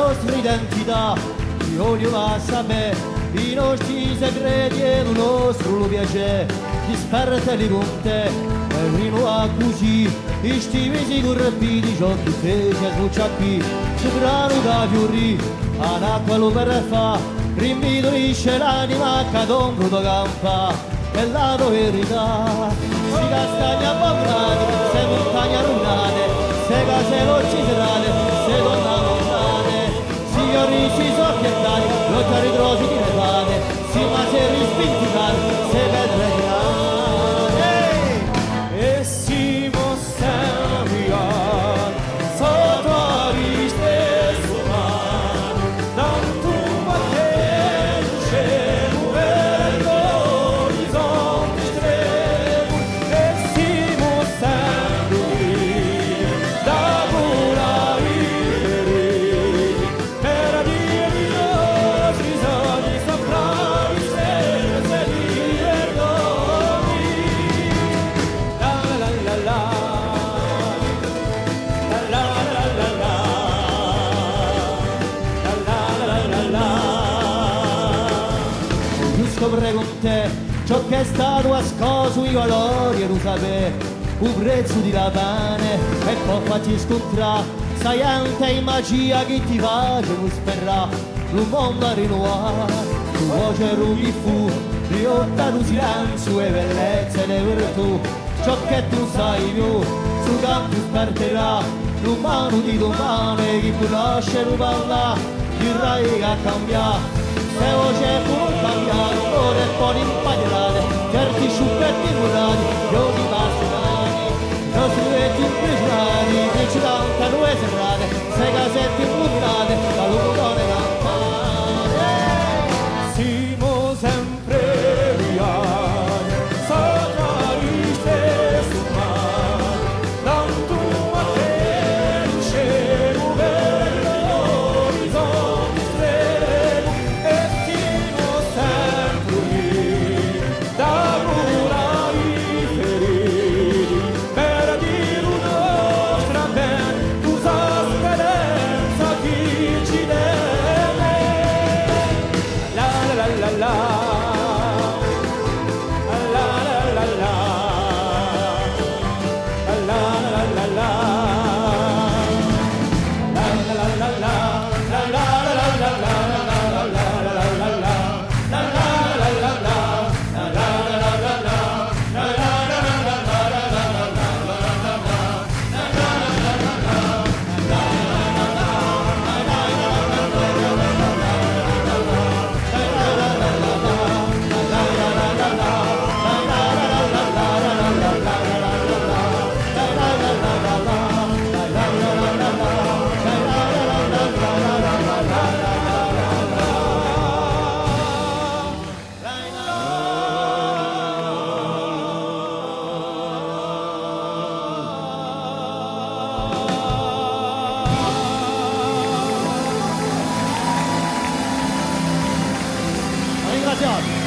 nostra identità, di ognuno sa me, i nostri segreti e il nostro piacere, disperteli con te, e rinua così, i stivisi correpiti, ciò che fece succia qui, soprano da fiori, anacqua lo per fa, rimpidorisce l'anima che d'ombro da campa, e la tua verità, si castagna abbandonate, se montagne rovinate, se case locci serate, se donna lontane, signori si sono piantati, lotti a ritrosi di nevate, si maceri spinticati, se vedre tirate, e si mostrano via, sotto a viste sfumate, tanto un battello scemo verso l'orizzonte estremo, e si mostrano via, da cura vivere, per dire di nostri sogni sopravvi senza di vergogni. La la la la la. La la la la la. La la la la la. Giusto con te ciò che è stato ascoso i valori e lo sapere un prezzo di la pane e poi facci scontrare sai anche magia che ti va che non sperrà lo mondo a rinnovare tu voce rughi fu riotta lo silenzio e bellezza e le virtù ciò che tu sai più su campo sparterà l'umano di domani chi conosce lo parla dirà che ha cambiato se voce fu cambiato ora è poi impagliate certi sciuppetti curati io ti passo mani nostri letti imprigionati che ci cantano e serrate sei casette illuminate da lungone campane siamo sempre viaggi sopra gli stessi mari tanto a te scemo verso l'orizzonte estremo e siamo sempre lì da cura i feriti per dire nostra ben usa speranza chi ci deve la la la la ringraziato.